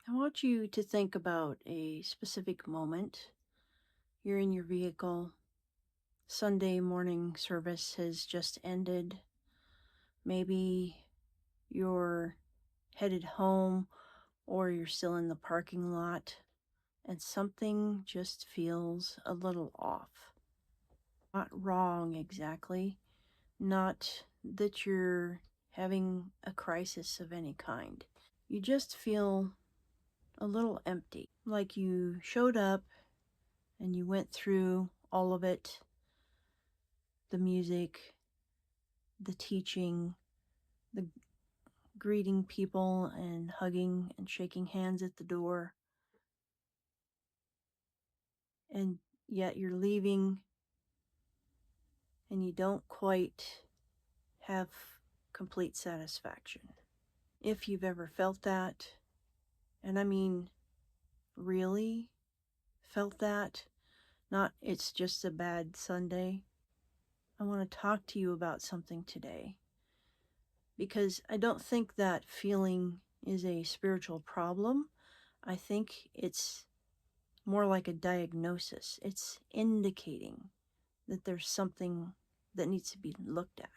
I want you to think about a specific moment. You're in your vehicle. Sunday morning service has just ended. Maybe you're headed home or you're still in the parking lot and something just feels a little off. Not wrong exactly. Not that you're having a crisis of any kind. You just feel a little empty. Like you showed up and you went through all of it, the music, the teaching, the greeting people and hugging and shaking hands at the door, and yet you're leaving and you don't quite have complete satisfaction. If you've ever felt that, and I mean really felt that, not it's just a bad Sunday, I want to talk to you about something today. Because I don't think that feeling is a spiritual problem. I think it's more like a diagnosis. It's indicating that there's something that needs to be looked at.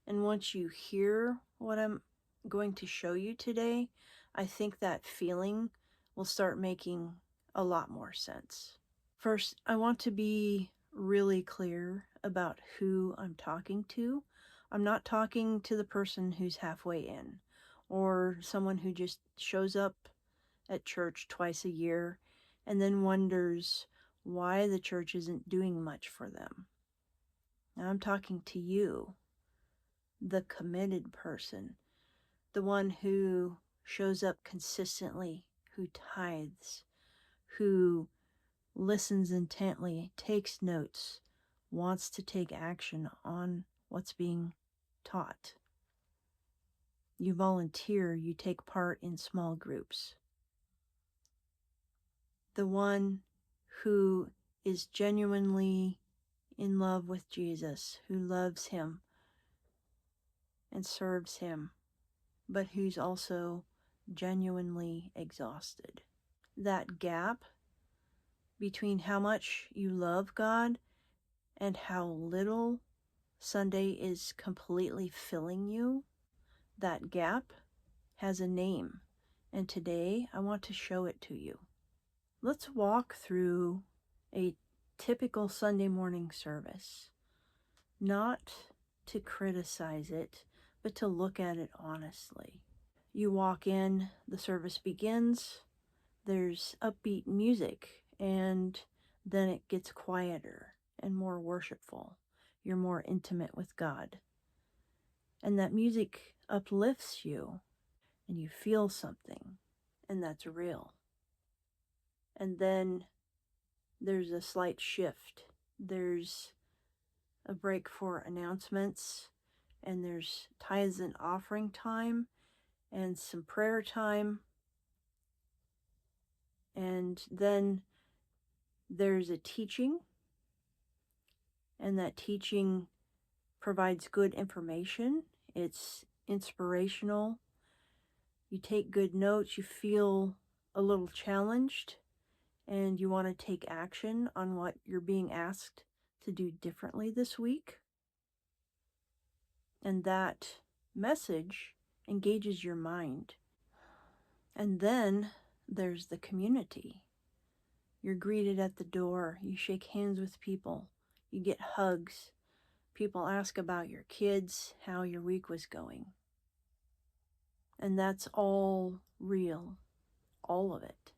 And once you hear what I'm going to show you today, I think that feeling will start making a lot more sense. First, I want to be really clear about who I'm talking to. I'm not talking to the person who's halfway in or someone who just shows up at church twice a year and then wonders why the church isn't doing much for them. Now I'm talking to you, the committed person, the one who shows up consistently, who tithes, who listens intently, takes notes, wants to take action on what's being taught. You volunteer, you take part in small groups. The one who is genuinely in love with Jesus, who loves him and serves him, but who's also genuinely exhausted. That gap between how much you love God and how little Sunday is completely filling you, that gap has a name, and today I want to show it to you. Let's walk through a typical Sunday morning service, not to criticize it, but to look at it honestly. You walk in, the service begins, there's upbeat music, and then it gets quieter and more worshipful. You're more intimate with God. And that music uplifts you, and you feel something, and that's real. And then there's a slight shift. There's a break for announcements, and there's tithes and offering time, and some prayer time. And then there's a teaching, and that teaching provides good information. It's inspirational. You take good notes, you feel a little challenged, and you want to take action on what you're being asked to do differently this week. And that message engages your mind. And then there's the community. You're greeted at the door, you shake hands with people, you get hugs. People ask about your kids, how your week was going. And that's all real, all of it.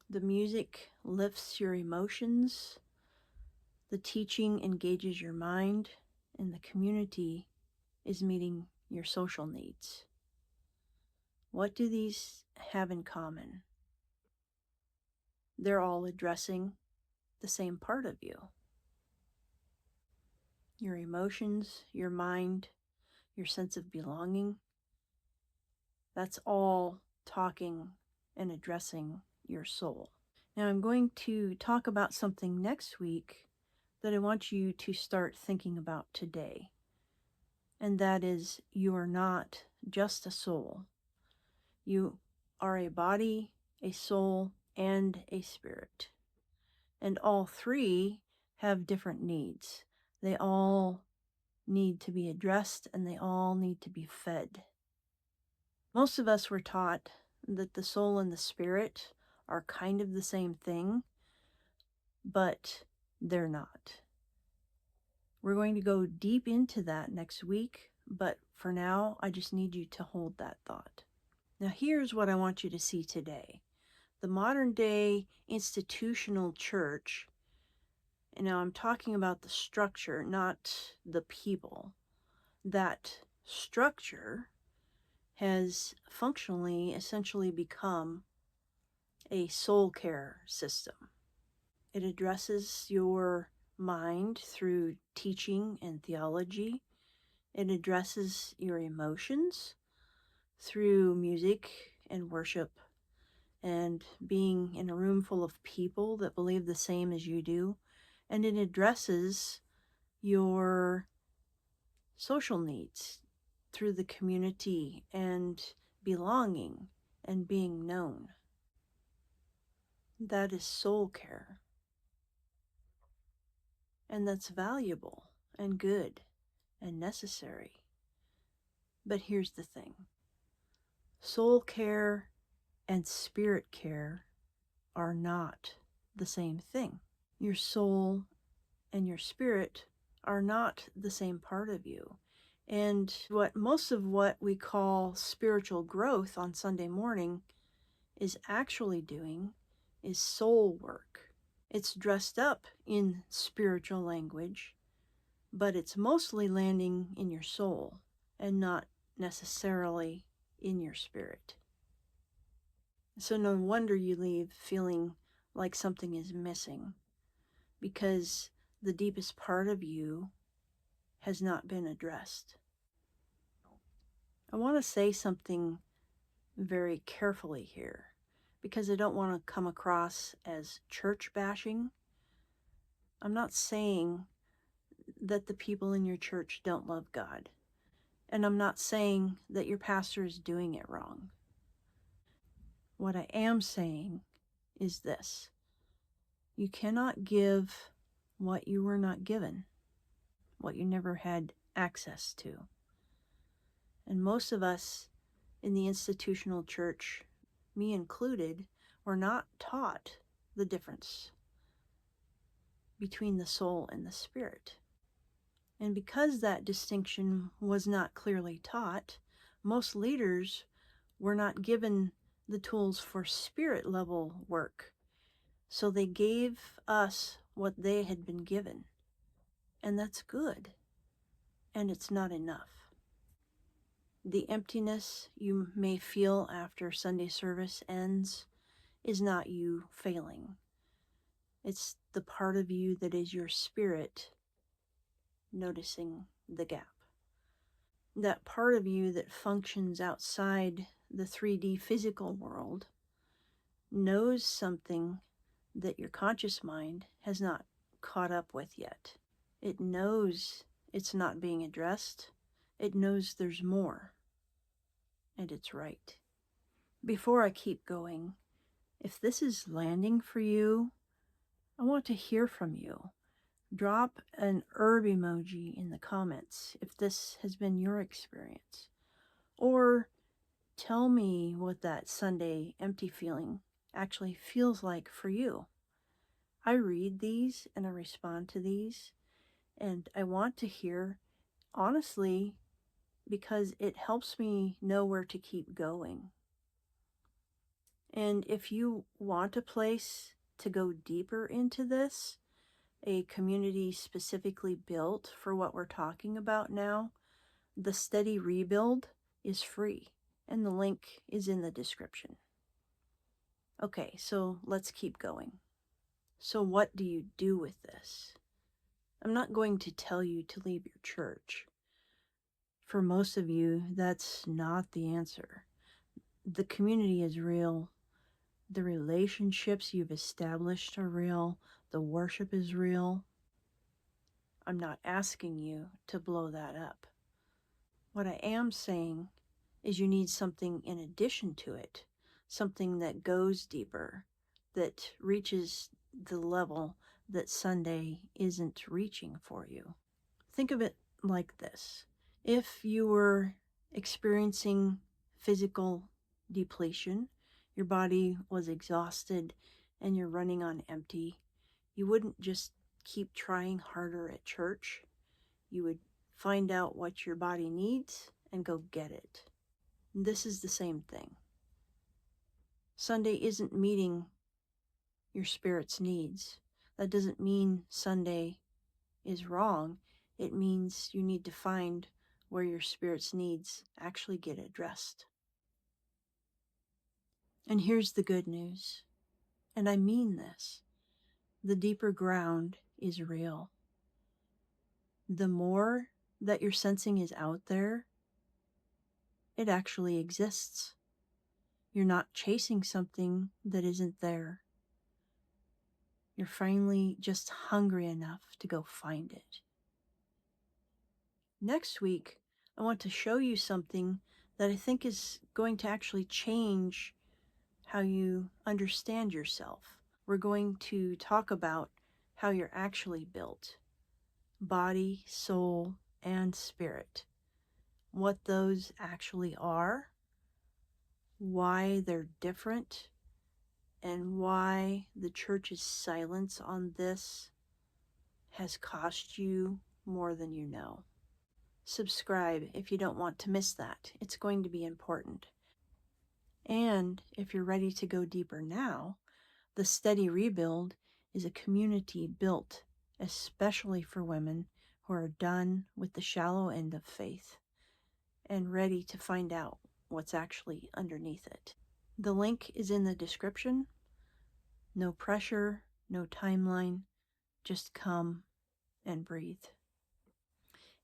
The music lifts your emotions, the teaching engages your mind, and the community is meeting your social needs. What do these have in common? They're all addressing the same part of you. Your emotions, your mind, your sense of belonging. That's all talking and addressing your soul. Now I'm going to talk about something next week that I want you to start thinking about today. And that is, you are not just a soul. You are a body, a soul, and a spirit. And all three have different needs. They all need to be addressed and they all need to be fed. Most of us were taught that the soul and the spirit are kind of the same thing, but they're not. We're going to go deep into that next week, but for now, I just need you to hold that thought. Now, here's what I want you to see today. The modern day institutional church, and now I'm talking about the structure, not the people. That structure has functionally, essentially become a soul care system. It addresses your mind through teaching and theology. It addresses your emotions through music and worship and being in a room full of people that believe the same as you do. And it addresses your social needs through the community and belonging and being known. That is soul care. And that's valuable and good and necessary. But here's the thing. Soul care and spirit care are not the same thing. Your soul and your spirit are not the same part of you. And most of what we call spiritual growth on Sunday morning is actually doing is soul work. It's dressed up in spiritual language, but it's mostly landing in your soul and not necessarily in your spirit. So no wonder you leave feeling like something is missing, because the deepest part of you has not been addressed. I want to say something very carefully here, because I don't want to come across as church bashing. I'm not saying that the people in your church don't love God. And I'm not saying that your pastor is doing it wrong. What I am saying is this. You cannot give what you were not given, what you never had access to. And most of us in the institutional church, me included, were not taught the difference between the soul and the spirit. And because that distinction was not clearly taught, most leaders were not given the tools for spirit level work. So they gave us what they had been given. And that's good. And it's not enough. The emptiness you may feel after Sunday service ends is not you failing. It's the part of you that is your spirit noticing the gap. That part of you that functions outside the 3D physical world knows something that your conscious mind has not caught up with yet. It knows it's not being addressed. It knows there's more. And it's right. Before I keep going, if this is landing for you, I want to hear from you. Drop an herb emoji in the comments if this has been your experience. Or tell me what that Sunday empty feeling actually feels like for you. I read these and I respond to these, and I want to hear honestly because it helps me know where to keep going. And if you want a place to go deeper into this, a community specifically built for what we're talking about now, the Steady Rebuild is free, and the link is in the description. Okay, so let's keep going. So what do you do with this? I'm not going to tell you to leave your church. For most of you, that's not the answer. The community is real. The relationships you've established are real. The worship is real. I'm not asking you to blow that up. What I am saying is you need something in addition to it, something that goes deeper, that reaches the level that Sunday isn't reaching for you. Think of it like this. If you were experiencing physical depletion, your body was exhausted, and you're running on empty, you wouldn't just keep trying harder at church. You would find out what your body needs and go get it. This is the same thing. Sunday isn't meeting your spirit's needs. That doesn't mean Sunday is wrong. It means you need to find where your spirit's needs actually get addressed. And here's the good news, and I mean this. The deeper ground is real. The more that your sensing is out there, it actually exists. You're not chasing something that isn't there. You're finally just hungry enough to go find it. Next week, I want to show you something that I think is going to actually change how you understand yourself. We're going to talk about how you're actually built, body, soul, and spirit. What those actually are, why they're different, and why the church's silence on this has cost you more than you know. Subscribe if you don't want to miss that. It's going to be important. And if you're ready to go deeper now, the Steady Rebuild is a community built especially for women who are done with the shallow end of faith and ready to find out what's actually underneath it. The link is in the description. No pressure, no timeline, just come and breathe.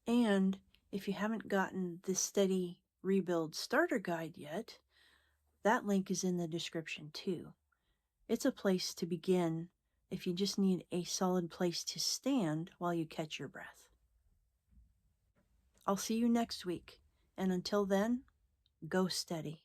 And if you haven't gotten the Steady Rebuild Starter Guide yet, that link is in the description too. It's a place to begin if you just need a solid place to stand while you catch your breath. I'll see you next week, and until then, go steady.